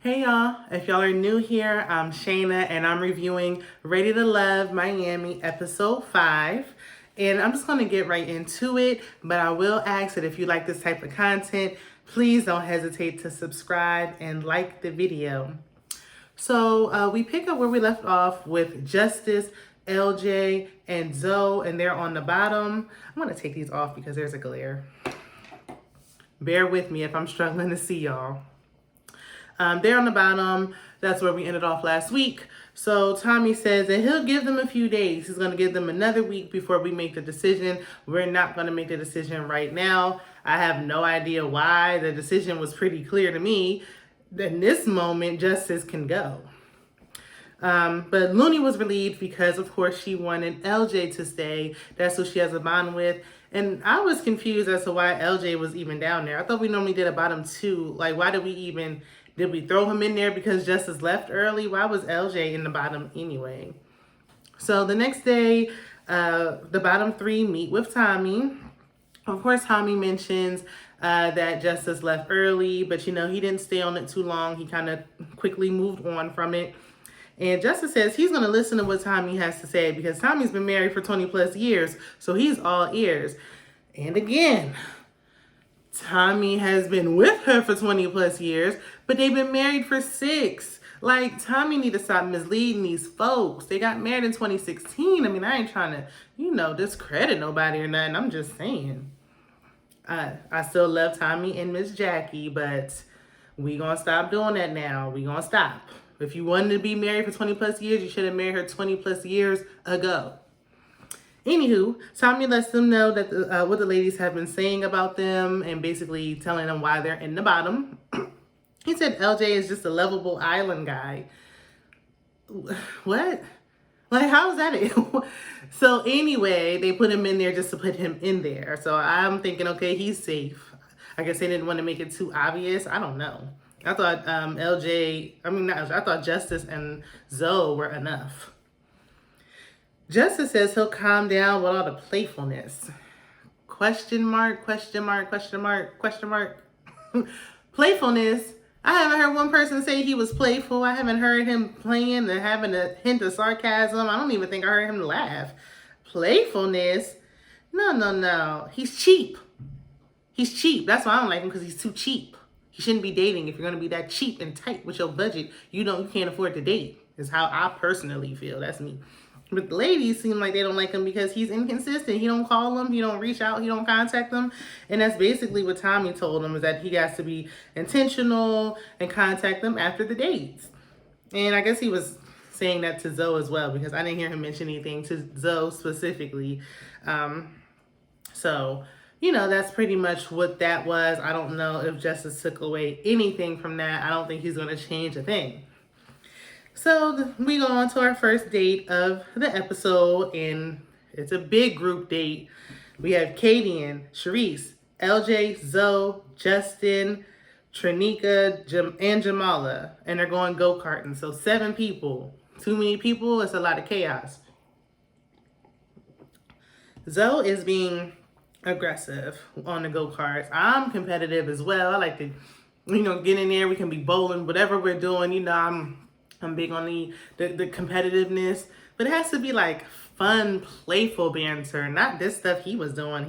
Hey y'all, if y'all are new here, I'm Shayna and I'm reviewing Ready to Love Miami episode 5. And I'm just going to get right into it, but I will ask that if you like this type of content, please don't hesitate to subscribe and like the video. So we pick up where we left off with Justice, LJ, and Zoe, and they're on the bottom. I'm going to take these off because there's a glare. Bear with me if I'm struggling to see y'all. They're on the bottom. That's where we ended off last week. So Tommy says that he'll give them a few days. He's going to give them another week before we make the decision. We're not going to make the decision right now. I have no idea why. The decision was pretty clear to me. In this moment, Justice can go. But Looney was relieved because, of course, she wanted LJ to stay. That's who she has a bond with. And I was confused as to why LJ was even down there. I thought we normally did a bottom two. Like, why did we throw him in there because Justice left early? Why was LJ in the bottom anyway? So the next day, the bottom three meet with Tommy. Of course, Tommy mentions that Justice left early, but he didn't stay on it too long. He kind of quickly moved on from it. And Justice says he's going to listen to what Tommy has to say because Tommy's been married for 20 plus years, so he's all ears. And again, Tommy has been with her for 20 plus years, but they've been married for 6. Like, Tommy need to stop misleading these folks. They got married in 2016. I mean, I ain't trying to, discredit nobody or nothing. I'm just saying. I still love Tommy and Miss Jackie, but we gonna stop doing that now. We gonna stop. If you wanted to be married for 20 plus years, you should have married her 20 plus years ago. Anywho, Tommy lets them know that what the ladies have been saying about them and basically telling them why they're in the bottom. He said LJ is just a lovable island guy. What? Like, how is that it? So anyway, they put him in there just to put him in there. So I'm thinking, okay, he's safe. I guess they didn't want to make it too obvious. I don't know. I thought I thought Justice and Zoe were enough. Justice says he'll calm down with all the playfulness. Question mark, question mark, question mark, question mark. Playfulness. I haven't heard one person say he was playful. I haven't heard him playing or having a hint of sarcasm. I don't even think I heard him laugh. Playfulness? No. He's cheap. He's cheap. That's why I don't like him, because he's too cheap. You shouldn't be dating if you're going to be that cheap and tight with your budget. You can't afford to date, is how I personally feel. That's me. But the ladies seem like they don't like him because he's inconsistent. He don't call them. He don't reach out. He don't contact them. And that's basically what Tommy told him, is that he has to be intentional and contact them after the dates. And I guess he was saying that to Zoe as well, because I didn't hear him mention anything to Zoe specifically. So that's pretty much what that was. I don't know if Justice took away anything from that. I don't think he's going to change a thing. So we go on to our first date of the episode, and it's a big group date. We have Kadian, Charisse, LJ, Zoe, Justin, Trinika, and Jamala, and they're going go-karting. So 7 people. Too many people, it's a lot of chaos. Zoe is being aggressive on the go-karts. I'm competitive as well. I like to, get in there. We can be bowling, whatever we're doing. I'm big on the competitiveness, but it has to be like fun, playful banter, not this stuff he was doing.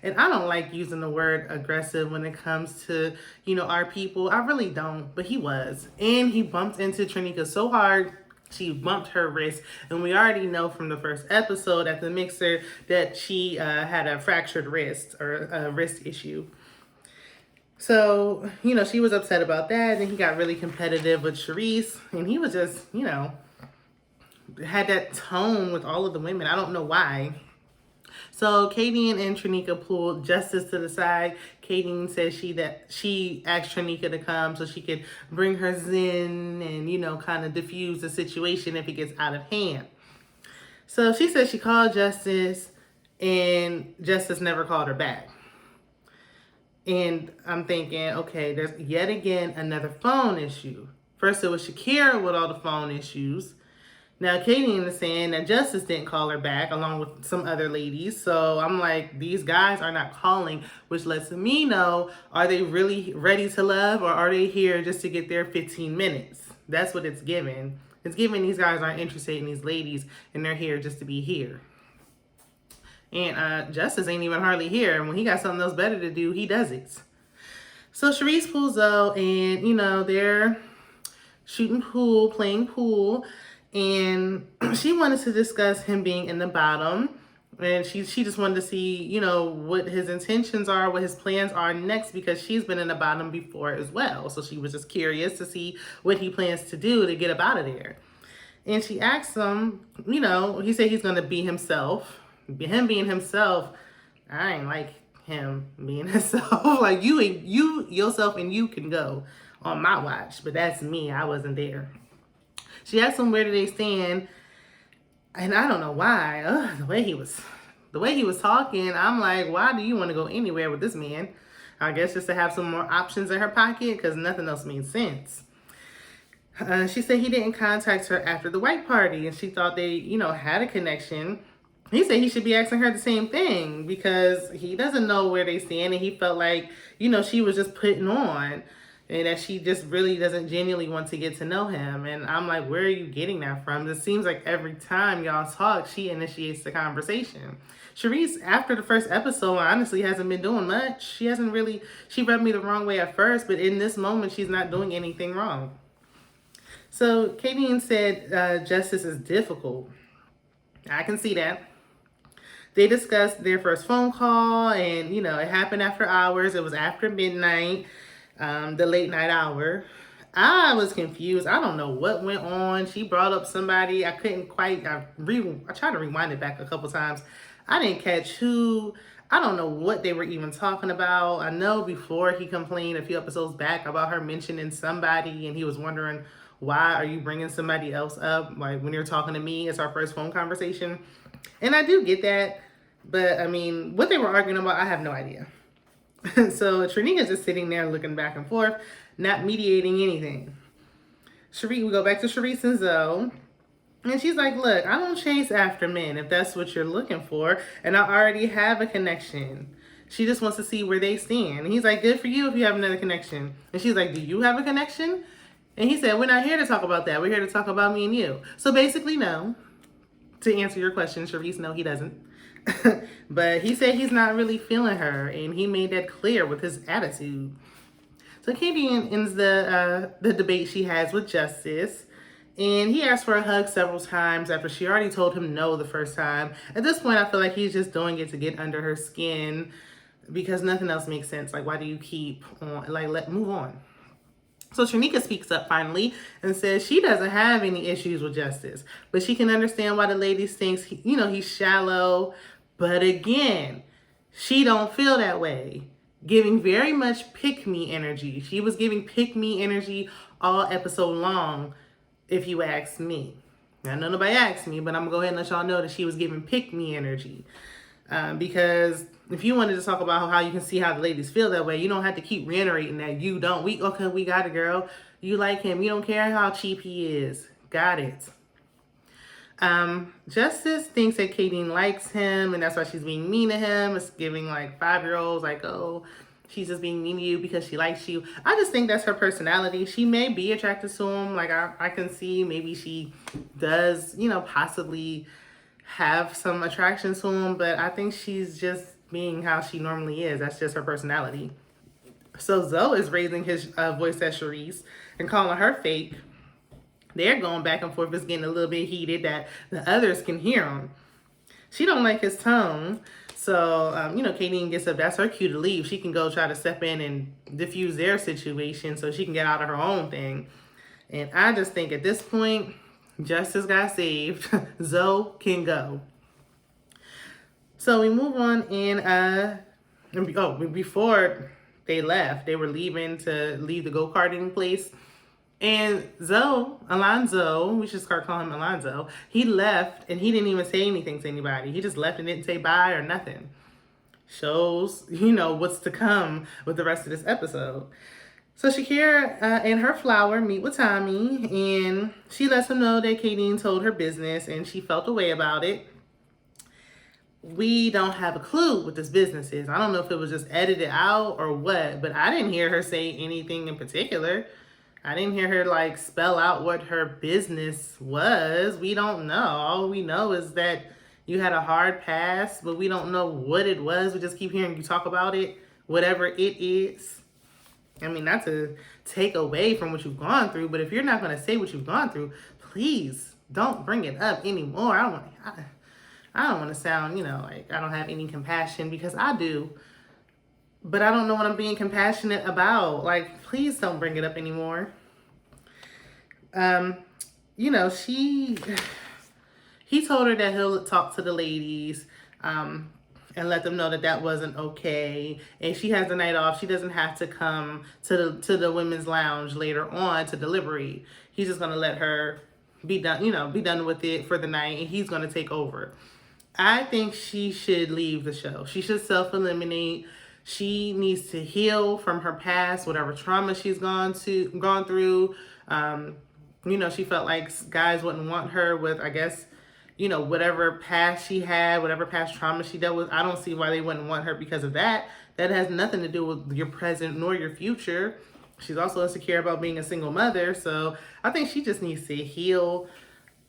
And I don't like using the word aggressive when it comes to, our people. I really don't, but he was. And he bumped into Trinika so hard, she bumped her wrist. And we already know from the first episode at the mixer that she had a fractured wrist, or a wrist issue. So, she was upset about that. And he got really competitive with Charisse. And he was just, had that tone with all of the women. I don't know why. So Kadian and Trinika pulled Justice to the side. Kadian says she asked Trinika to come so she could bring her zen and, kind of diffuse the situation if it gets out of hand. So she said she called Justice, and Justice never called her back. And I'm thinking, okay, there's yet again another phone issue. First it was Shakira with all the phone issues. Now, Katie is saying that Justice didn't call her back along with some other ladies. So I'm like, these guys are not calling, which lets me know, are they really ready to love, or are they here just to get their 15 minutes? That's what it's giving. It's giving these guys aren't interested in these ladies and they're here just to be here. And Justice ain't even hardly here. When he got something else better to do, he does it. So Charisse pulls out and, they're shooting pool, playing pool. And she wanted to discuss him being in the bottom. And she just wanted to see, what his intentions are, what his plans are next, because she's been in the bottom before as well. So she was just curious to see what he plans to do to get up out of there. And she asked him, he said he's going to be himself. Him being himself, I ain't like him being himself. Like, you yourself and you can go on my watch. But that's me. I wasn't there. She asked him where do they stand, and I don't know why. The way he was talking, I'm like, why do you want to go anywhere with this man? I guess just to have some more options in her pocket, because nothing else made sense. She said he didn't contact her after the white party, and she thought they, had a connection. He said he should be asking her the same thing because he doesn't know where they stand, and he felt like, she was just putting on. And that she just really doesn't genuinely want to get to know him. And I'm like, where are you getting that from? It seems like every time y'all talk, she initiates the conversation. Charisse, after the first episode, honestly hasn't been doing much. She rubbed me the wrong way at first, but in this moment, she's not doing anything wrong. So Katie said justice is difficult. I can see that. They discussed their first phone call, and, it happened after hours. It was after midnight. The late night hour. I was confused. I don't know what went on. She brought up somebody. I couldn't quite. I tried to rewind it back a couple times. I didn't catch who. I don't know what they were even talking about. I know before he complained a few episodes back about her mentioning somebody, and he was wondering, why are you bringing somebody else up? Like, when you're talking to me, it's our first phone conversation. And I do get that. But, I mean, what they were arguing about, I have no idea. So Trinika's just sitting there looking back and forth, not mediating anything. We go back to Charisse and Zoe. And she's like, look, I don't chase after men if that's what you're looking for. And I already have a connection. She just wants to see where they stand. And he's like, good for you if you have another connection. And she's like, do you have a connection? And he said, we're not here to talk about that. We're here to talk about me and you. So basically, no. To answer your question, Charisse, no, he doesn't. But he said he's not really feeling her, and he made that clear with his attitude. So Katie ends the debate she has with Justice, and he asked for a hug several times after she already told him no the first time. At this point, I feel like he's just doing it to get under her skin because nothing else makes sense. Like, why do you keep on? Like, move on. So Trinika speaks up finally and says she doesn't have any issues with Justice, but she can understand why the ladies thinks he's shallow. But again, she don't feel that way. Giving very much pick-me energy. She was giving pick-me energy all episode long, if you ask me. I know nobody asked me, but I'm going to go ahead and let y'all know that she was giving pick-me energy. Because if you wanted to talk about how you can see how the ladies feel that way, you don't have to keep reiterating that you don't. We got it, girl. You like him. You don't care how cheap he is. Got it. Justice thinks that Katie likes him, and that's why she's being mean to him. It's giving like 5-year-olds, like, oh, she's just being mean to you because she likes you. I just think that's her personality. She may be attracted to him. Like, I can see maybe she does, possibly have some attraction to him, but I think she's just being how she normally is. That's just her personality. So Zoe is raising his voice at Charisse and calling her fake. They're going back and forth. It's getting a little bit heated that the others can hear him. She don't like his tone. So, Katie gets up. That's her cue to leave. She can go try to step in and diffuse their situation so she can get out of her own thing. And I just think at this point, Justice got saved. Zoe can go. So we move on and before they left, they were leaving to leave the go-karting place. And Alonzo, we should start calling him Alonzo, he left and he didn't even say anything to anybody. He just left and didn't say bye or nothing. Shows, what's to come with the rest of this episode. So Shakira and her flower meet with Tommy, and she lets him know that Kadeen told her business, and she felt a way about it. We don't have a clue what this business is. I don't know if it was just edited out or what, but I didn't hear her say anything in particular. I didn't hear her like spell out what her business was. We don't know. All we know is that you had a hard pass, but we don't know what it was. We just keep hearing you talk about it, whatever it is. I mean, not to take away from what you've gone through, but if you're not going to say what you've gone through, please don't bring it up anymore. I don't want to sound, like I don't have any compassion, because I do. But I don't know what I'm being compassionate about. Like, please don't bring it up anymore. You know, he told her that he'll talk to the ladies, and let them know that that wasn't okay. And she has the night off. She doesn't have to come to the women's lounge later on to deliberate. He's just gonna let her be done, be done with it for the night, and he's gonna take over. I think she should leave the show. She should self-eliminate. She needs to heal from her past, whatever trauma she's gone through. She felt like guys wouldn't want her with, I guess, whatever past she had, whatever past trauma she dealt with. I don't see why they wouldn't want her because of that. That has nothing to do with your present nor your future. She's also insecure about being a single mother. So I think she just needs to heal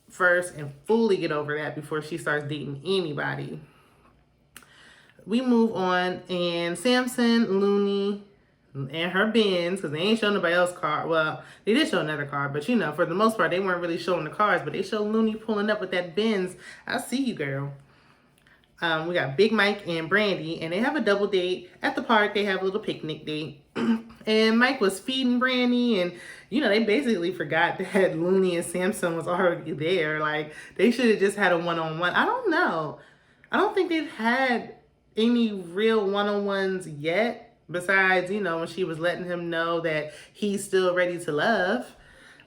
first and fully get over that before she starts dating anybody. We move on, and Samson, Looney, and her Benz, because they ain't showing nobody else's car. Well, they did show another car, but for the most part, they weren't really showing the cars, but they showed Looney pulling up with that Benz. I see you, girl. We got Big Mike and Brandy, and they have a double date at the park. They have a little picnic date. And Mike was feeding Brandy, and they basically forgot that Looney and Samson was already there. Like, they should have just had a one-on-one. I don't know. I don't think they've had any real one-on-ones yet, besides, when she was letting him know that he's still ready to love.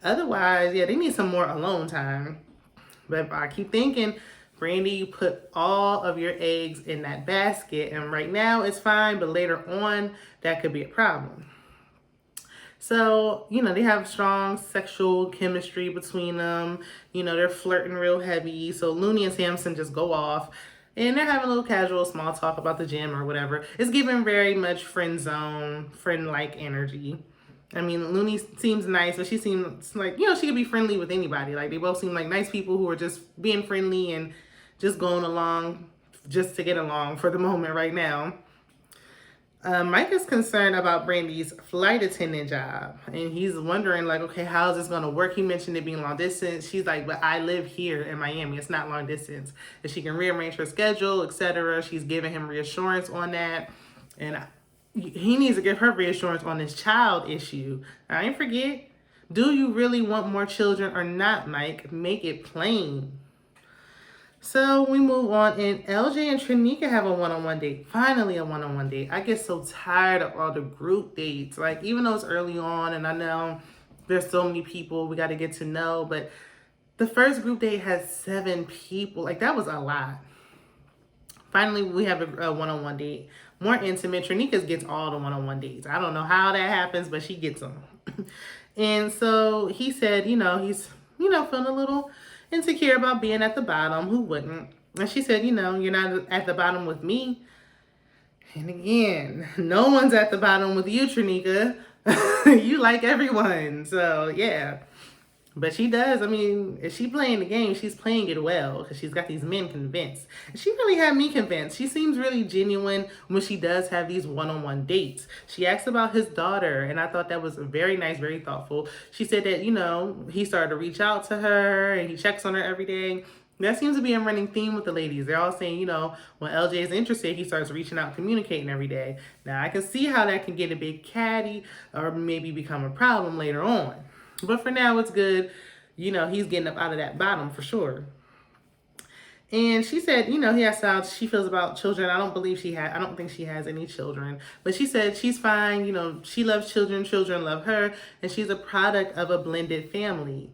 Otherwise, yeah, they need some more alone time. But I keep thinking, Brandy, you put all of your eggs in that basket, and right now it's fine, but later on, that could be a problem. So, they have strong sexual chemistry between them. They're flirting real heavy. So Looney and Samson just go off, and they're having a little casual small talk about the gym or whatever. It's giving very much friend zone, friend-like energy. I mean, Looney seems nice, but she seems like, she could be friendly with anybody. Like, they both seem like nice people who are just being friendly and just going along just to get along for the moment right now. Mike is concerned about Brandy's flight attendant job, and he's wondering, like, okay, how is this going to work? He mentioned it being long distance. She's like, but I live here in Miami. It's not long distance. And she can rearrange her schedule, etc. She's giving him reassurance on that. And he needs to give her reassurance on this child issue. I ain't forget. Do you really want more children or not, Mike? Make it plain. So we move on, and LJ and Trinika have a one-on-one date. Finally, a one-on-one date. I get so tired of all the group dates. Like, even though it's early on, and I know there's so many people we got to get to know, but the first group date has 7 people. Like, that was a lot. Finally, we have a one-on-one date. More intimate. Trinika's gets all the one-on-one dates. I don't know how that happens, but she gets them. And so he said, he's, feeling a little insecure about being at the bottom. Who wouldn't? And she said, you're not at the bottom with me. And again, no one's at the bottom with you, Trinika. You like everyone. So, yeah. But she does. I mean, if she's playing the game, she's playing it well, because she's got these men convinced. And she really had me convinced. She seems really genuine when she does have these one-on-one dates. She asked about his daughter, and I thought that was very nice, very thoughtful. She said that, he started to reach out to her, and he checks on her every day. That seems to be a running theme with the ladies. They're all saying, when LJ is interested, he starts reaching out, communicating every day. Now, I can see how that can get a bit catty or maybe become a problem later on. But for now, it's good. He's getting up out of that bottom for sure. And she said, he asked how she feels about children. I don't think she has any children. But she said she's fine. She loves children. Children love her. And she's a product of a blended family.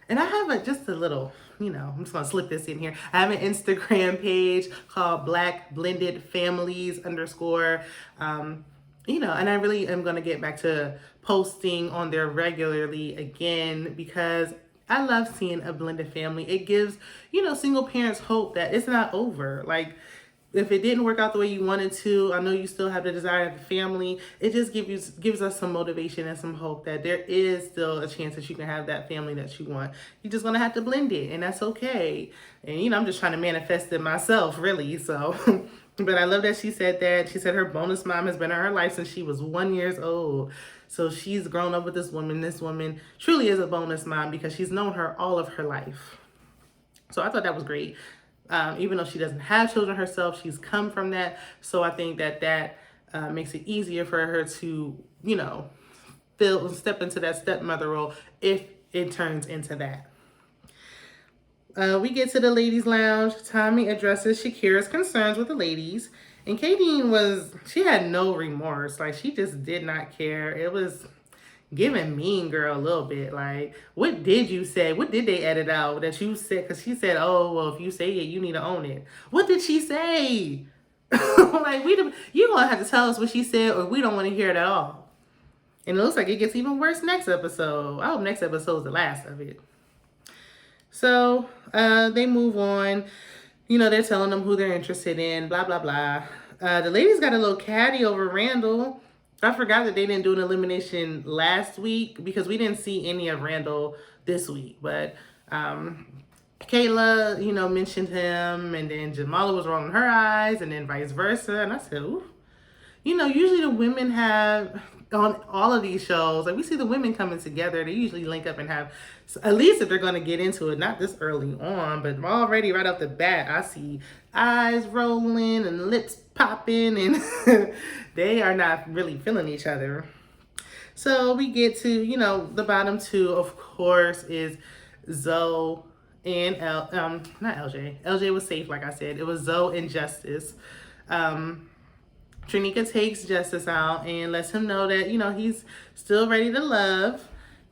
And I have just a little, I'm just going to slip this in here. I have an Instagram page called Black Blended Families _. and I really am going to get back to posting on there regularly again because I love seeing a blended family. It gives, single parents hope that it's not over. Like, if it didn't work out the way you wanted to, I know you still have the desire of a family. It just gives us some motivation and some hope that there is still a chance that you can have that family that you want. You're just gonna have to blend it, and that's okay. And I'm just trying to manifest it myself, really. So, but I love that she said that. She said her bonus mom has been in her life since she was 1 year old. So she's grown up with this woman. This woman truly is a bonus mom because she's known her all of her life. So I thought that was great. Even though she doesn't have children herself, she's come from that. So I think that makes it easier for her to, step into that stepmother role if it turns into that. We get to the ladies' lounge. Tommy addresses Shakira's concerns with the ladies. And Kadeen she had no remorse. Like, she just did not care. It was giving Mean Girl a little bit. Like, what did you say? What did they edit out that you said? Because she said, oh, well, if you say it, you need to own it. What did she say? Like, you're going to have to tell us what she said or we don't want to hear it at all. And it looks like it gets even worse next episode. I hope next episode is the last of it. So they move on. They're telling them who they're interested in, blah, blah, blah. The ladies got a little catty over Randall. I forgot that they didn't do an elimination last week because we didn't see any of Randall this week. But Kayla, mentioned him, and then Jamala was rolling her eyes, and then vice versa. And I said, ooh. Usually the women have, on all of these shows, like we see the women coming together, they usually link up and have, at least if they're going to get into it, not this early on, but already right off the bat, I see eyes rolling and lips popping, and they are not really feeling each other. So we get to, the bottom two, of course, is Zoe and not LJ. LJ was safe, like I said. It was Zoe and Justice. Trinika takes Justice out and lets him know that, he's still ready to love.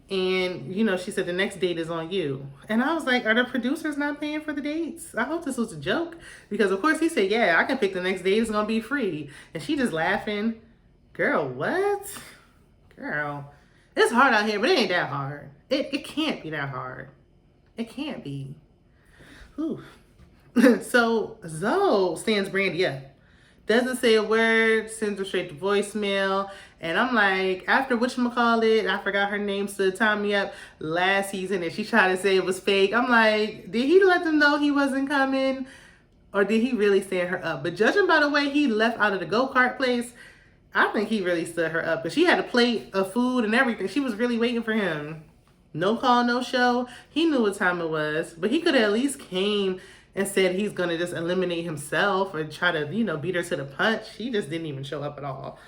And, she said the next date is on you. And I was like, are the producers not paying for the dates? I hope this was a joke. Because, of course, he said, yeah, I can pick the next date. It's going to be free. And she just laughing. Girl, what? Girl, it's hard out here, but it ain't that hard. It can't be that hard. It can't be. Ooh. So, Zoe stands Brandy up. Doesn't say a word, sends her straight to voicemail. And I'm like, after whatchamacallit, I forgot her name, stood Tommy up last season and she tried to say it was fake. I'm like, did he let them know he wasn't coming? Or did he really stand her up? But judging by the way he left out of the go-kart place, I think he really stood her up. Because she had a plate of food and everything. She was really waiting for him. No call, no show. He knew what time it was. But he could have at least came and said he's going to just eliminate himself or try to, beat her to the punch. He just didn't even show up at all.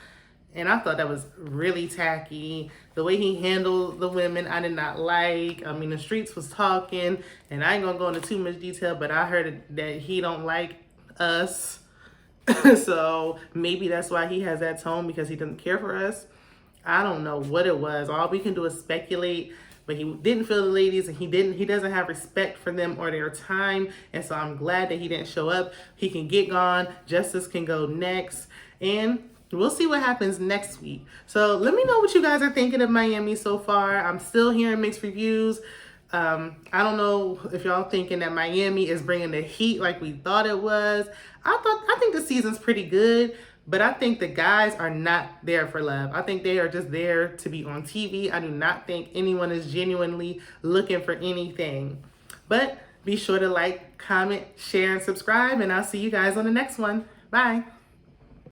And I thought that was really tacky. The way he handled the women, I did not like. I mean, the streets was talking, and I ain't going to go into too much detail, but I heard that he don't like us. So maybe that's why he has that tone, because he doesn't care for us. I don't know what it was. All we can do is speculate. But he didn't feel the ladies, and he doesn't have respect for them or their time. And so I'm glad that he didn't show up. He can get gone. Justice can go next. And we'll see what happens next week. So let me know what you guys are thinking of Miami so far. I'm still hearing mixed reviews. I don't know if y'all thinking that Miami is bringing the heat like we thought it was. I think the season's pretty good. But I think the guys are not there for love. I think they are just there to be on TV. I do not think anyone is genuinely looking for anything. But be sure to like, comment, share, and subscribe. And I'll see you guys on the next one. Bye.